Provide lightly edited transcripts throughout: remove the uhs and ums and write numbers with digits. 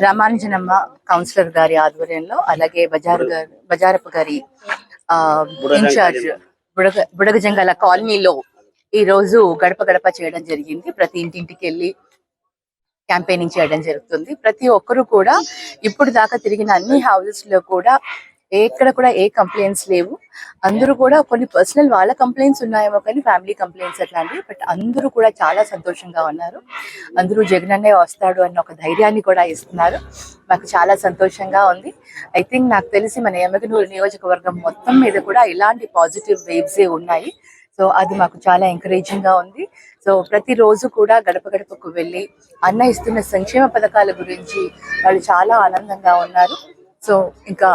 రామానుజనమ్మ councillor గారి ఆధ్వర్యంలో, అలాగే బజారప్ప గారి ఇన్ఛార్జ్ బుడగజంగాల కాలనీలో ఈ రోజు గడప గడప చేయడం జరిగింది. ప్రతి ఇంటింటికి వెళ్ళి క్యాంపెయినింగ్ చేయడం జరుగుతుంది. ప్రతి ఒక్కరు కూడా ఇప్పుడు దాకా తిరిగిన అన్ని హౌసెస్ లో కూడా ఎక్కడ కూడా ఏ కంప్లైంట్స్ లేవు. అందరూ కూడా కొన్ని పర్సనల్ వాళ్ళ కంప్లైంట్స్ ఉన్నాయేమో కానీ ఫ్యామిలీ కంప్లైంట్స్ అట్లాంటివి, బట్ అందరూ కూడా చాలా సంతోషంగా ఉన్నారు. అందరూ జగనన్నే వస్తాడు అన్న ఒక ధైర్యాన్ని కూడా ఇస్తున్నారు. మాకు చాలా సంతోషంగా ఉంది. ఐ థింక్ నాకు తెలిసి మన ఎమ్మిగనూరు నియోజకవర్గం మొత్తం మీద కూడా ఇలాంటి పాజిటివ్ వేవ్సే ఉన్నాయి. సో అది మాకు చాలా ఎంకరేజింగ్ గా ఉంది. సో ప్రతిరోజు కూడా గడప గడపకు వెళ్ళి అన్న ఇస్తున్న సంక్షేమ పథకాల గురించి వాళ్ళు చాలా ఆనందంగా ఉన్నారు. సో ఇంకా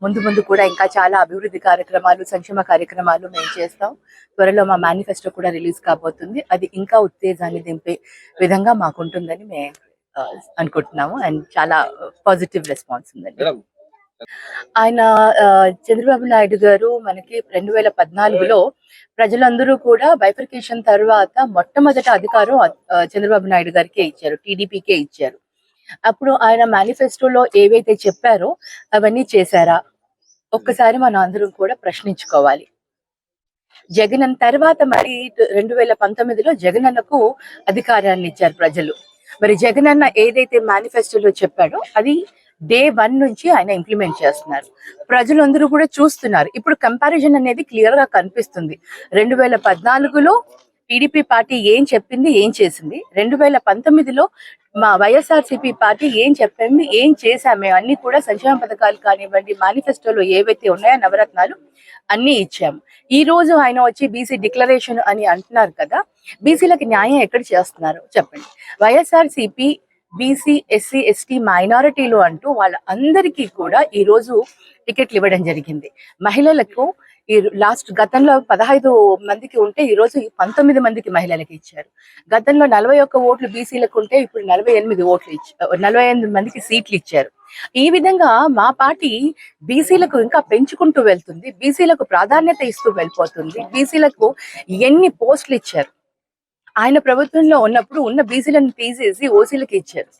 ముందు ముందు కూడా ఇంకా చాలా అభివృద్ధి కార్యక్రమాలు, సంక్షేమ కార్యక్రమాలు మేము చేస్తాం. త్వరలో మా మేనిఫెస్టో కూడా రిలీజ్ కాబోతుంది. అది ఇంకా ఉత్తేజాన్ని దింపే విధంగా మాకుంటుందని మేము అనుకుంటున్నాము. అండ్ చాలా పాజిటివ్ రెస్పాన్స్ ఉందండి. ఆయన చంద్రబాబు నాయుడు గారు మనకి 2014లో ప్రజలందరూ కూడా బైఫర్కేషన్ తర్వాత మొట్టమొదటి అధికారం చంద్రబాబు నాయుడు గారికే ఇచ్చారు, టీడీపీకే ఇచ్చారు. అప్పుడు ఆయన మేనిఫెస్టోలో ఏవైతే చెప్పారో అవన్నీ చేశారా? ఒక్కసారి మనం అందరం కూడా ప్రశ్నించుకోవాలి. జగన్ తర్వాత మరి 2019లో జగనన్నకు అధికారాన్ని ఇచ్చారు ప్రజలు. మరి జగనన్న ఏదైతే మేనిఫెస్టోలో చెప్పాడో అది డే 1 నుంచి ఆయన ఇంప్లిమెంట్ చేస్తున్నారు. ప్రజలందరూ కూడా చూస్తున్నారు. ఇప్పుడు కంపారిజన్ అనేది క్లియర్ గా కనిపిస్తుంది. 2014లో టీడీపీ పార్టీ ఏం చెప్పింది, ఏం చేసింది, 2019లో మా వైఎస్ఆర్సీపీ పార్టీ ఏం చెప్పింది, ఏం చేశామే అన్ని కూడా సంక్షేమ పథకాలు కానివ్వండి, మేనిఫెస్టోలో ఏవైతే ఉన్నాయో నవరత్నాలు అన్ని ఇచ్చాము. ఈ రోజు ఆయన వచ్చి బీసీ డిక్లరేషన్ అని అంటున్నారు కదా, బీసీలకు న్యాయం ఎక్కడ చేస్తున్నారు చెప్పండి. వైఎస్ఆర్సీపీ బీసీ, ఎస్సీ, ఎస్టీ, మైనారిటీలు అంటూ వాళ్ళ అందరికీ కూడా ఈ రోజు టికెట్లు ఇవ్వడం జరిగింది. మహిళలకు ఈ గతంలో 15 మందికి ఉంటే ఈ రోజు 19 మందికి మహిళలకు ఇచ్చారు. గతంలో 41 ఓట్లు బీసీలకు ఉంటే ఇప్పుడు 48 ఓట్లు 48 మందికి సీట్లు ఇచ్చారు. ఈ విధంగా మా పార్టీ బీసీలకు ఇంకా పెంచుకుంటూ వెళ్తుంది. బీసీలకు ప్రాధాన్యత ఇస్తూ వెళ్ళిపోతుంది. బీసీలకు ఎన్ని పోస్టులు ఇచ్చారు. ఆయన ప్రభుత్వంలో ఉన్నప్పుడు ఉన్న బీసీలను తీసేసి ఓసీలకు ఇచ్చారు.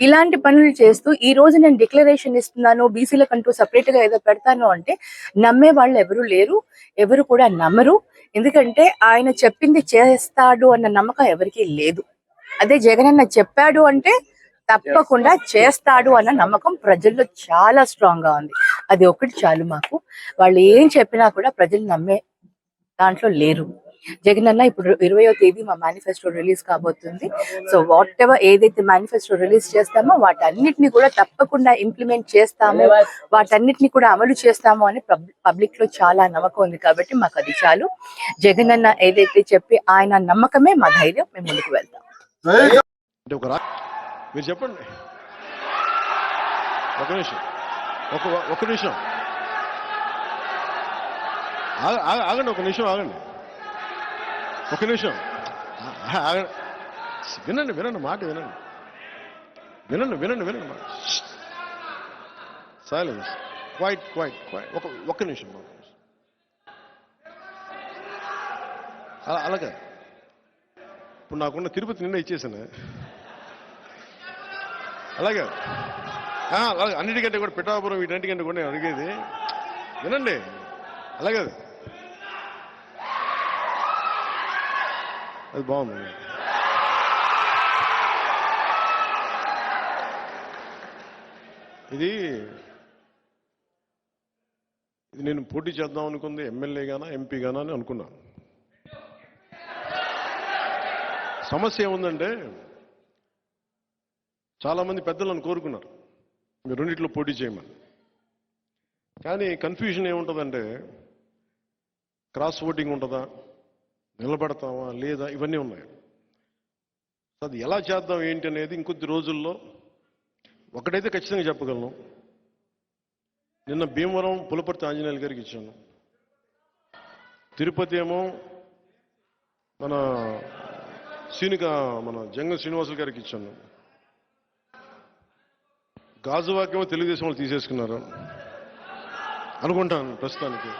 ఇలాంటి పనులు చేస్తూ ఈ రోజు నేను డిక్లరేషన్ ఇస్తున్నాను, బీసీలకంటూ సపరేట్ గా ఏదో పెడతాను అంటే నమ్మే వాళ్ళు ఎవరు లేరు, ఎవరు కూడా నమ్మరు. ఎందుకంటే ఆయన చెప్పింది చేస్తాడు అన్న నమ్మకం ఎవరికీ లేదు. అదే జగనన్న చెప్పాడు అంటే తప్పకుండా చేస్తాడు అన్న నమ్మకం ప్రజల్లో చాలా స్ట్రాంగ్ గా ఉంది. అది ఒకటి చాలు మాకు. వాళ్ళు ఏం చెప్పినా కూడా ప్రజలు నమ్మే దాంట్లో లేరు. జగనన్న ఇప్పుడు 20వ తేదీ మా మేనిఫెస్టో రిలీజ్ కాబోతుంది. సో వాట్ ఎవర్ ఏదైతే మేనిఫెస్టో రిలీజ్ చేస్తామో వాటన్నిటిని కూడా తప్పకుండా ఇంప్లిమెంట్ చేస్తాము, వాటన్నిటిని కూడా అమలు చేస్తాము అని పబ్లిక్ లో చాలా నమ్మకం ఉంది. కాబట్టి మాకు అది చాలు. జగనన్న ఏదైతే చెప్పి ఆయన నమ్మకమే మా ధైర్యం. మేము ముందుకు వెళ్తాం. మీరు చెప్పండి. ఒక నిమిషం ఆగండి, ఒక నిమిషం ఆగండి. వినండి మాట వినండి మాట. Silence, quiet. ఒక్క నిమిషం. అలాగే ఇప్పుడు నాకున్న తిరుపతి నిన్న ఇచ్చేసాను. అలాగే అన్నిటికంటే కూడా పిఠాపురం వీటన్నిటికంటే కూడా నేను అడిగేది వినండి. అలాగే అది బాగుంది. ఇది నేను పోటీ చేద్దాం అనుకుంది ఎమ్మెల్యేగానా ఎంపీగానా అని అనుకున్నాను. సమస్య ఏముందంటే చాలామంది పెద్దలను కోరుకున్నారు మీరు రెండిట్లో పోటీ చేయమని. కానీ కన్ఫ్యూజన్ ఏముంటుందంటే క్రాస్ ఓటింగ్ ఉంటుందా, నిలబడతామా లేదా, ఇవన్నీ ఉన్నాయి. అది ఎలా చేద్దాం ఏంటి అనేది ఇంకొద్ది రోజుల్లో ఒకటైతే ఖచ్చితంగా చెప్పగలను. నిన్న భీమవరం పులపర్తి ఆంజనేయులు గారికి ఇచ్చాను. తిరుపతి ఏమో మన జంగం శ్రీనివాసులు గారికి ఇచ్చాను. గాజువాకేమో తెలుగుదేశం వాళ్ళు తీసేసుకున్నారు అనుకుంటాను ప్రస్తుతానికి.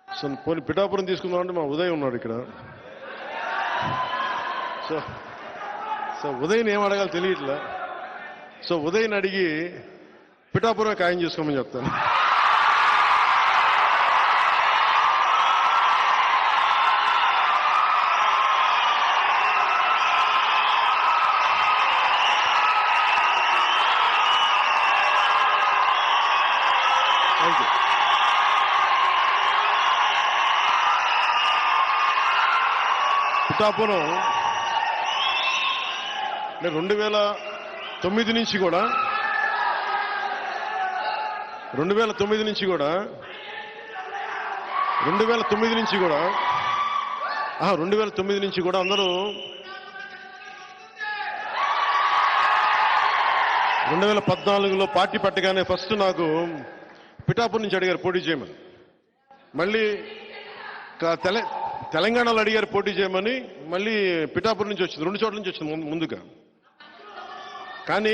సో పోనీ పిఠాపురం తీసుకుందామంటే మా ఉదయం ఉన్నాడు ఇక్కడ. సో ఉదయ్ ఏం అడగాలో తెలియట్లే. సో ఉదయ్ని అడిగి పిఠాపురం ఖాయం చేసుకోమని చెప్తాను. Thank you. పిఠాపురం 2009 నుంచి కూడా 2009 నుంచి కూడా 2009 నుంచి కూడా అందరూ 2014లో పార్టీ పట్టగానే ఫస్ట్ నాకు పిఠాపురం నుంచి అడిగారు పోటీ చేయమని. మళ్ళీ తెలంగాణలో అడిగారు పోటీ చేయమని. మళ్ళీ పిఠాపురం నుంచి వచ్చింది, 2 చోట్ల నుంచి వచ్చింది ముందుగా. కానీ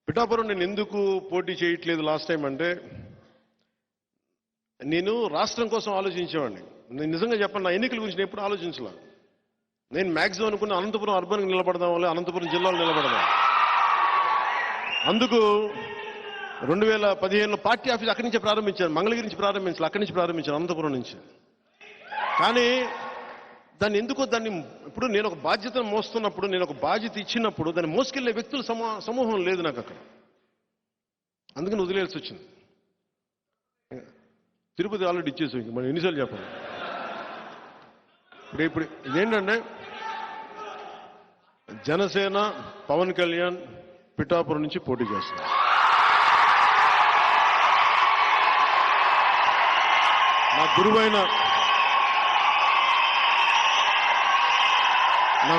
పిఠాపురం నేను ఎందుకు పోటీ చేయట్లేదు లాస్ట్ టైం అంటే, నేను రాష్ట్రం కోసం ఆలోచించేవాడిని. నేను నిజంగా చెప్పండి, నా ఎన్నికల గురించి నేను ఎప్పుడు ఆలోచించలే. నేను మ్యాక్సిమం అనుకున్న అనంతపురం అర్బన్కి నిలబడదాం, వల్ల అనంతపురం జిల్లాలో నిలబడదాం. అందుకు 2015లో పార్టీ ఆఫీస్ అక్కడి నుంచే ప్రారంభించాను, మంగళగిరి నుంచి ప్రారంభించాలి, అక్కడి నుంచి ప్రారంభించాను, అనంతపురం నుంచి. కానీ దాన్ని ఇప్పుడు నేను ఒక బాధ్యతను మోస్తున్నప్పుడు, నేను ఒక బాధ్యత ఇచ్చినప్పుడు దాన్ని మోసుకెళ్లే వ్యక్తుల సమూహం లేదు నాకు అక్కడ. అందుకని వదిలేయాల్సి వచ్చింది. తిరుపతి ఆల్రెడీ ఇచ్చేసి మనం ఎన్నిసార్లు చెప్పాలి. ఇప్పుడు ఇదేంటంటే జనసేన పవన్ కళ్యాణ్ పిఠాపురం నుంచి పోటీ చేస్తున్నారు. నా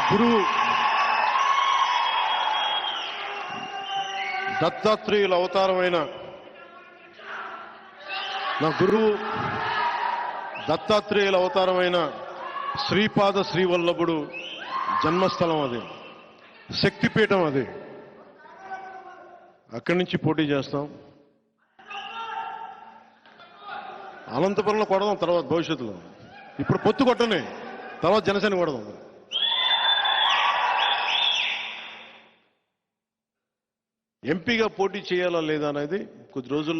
గురువు దత్తాత్రేయుల అవతారమైన శ్రీపాద శ్రీవల్లభుడు జన్మస్థలం అది, శక్తిపీఠం అది. అక్కడి నుంచి పోటీ చేస్తాం. అనంతపురంలో కొడదాం తర్వాత భవిష్యత్తులో. ఇప్పుడు పొత్తు కొట్టనే, తర్వాత జనసేన కొడదాం. ఎంపీగా పోటీ చేయాలా లేదా అనేది కొద్ది రోజుల్లో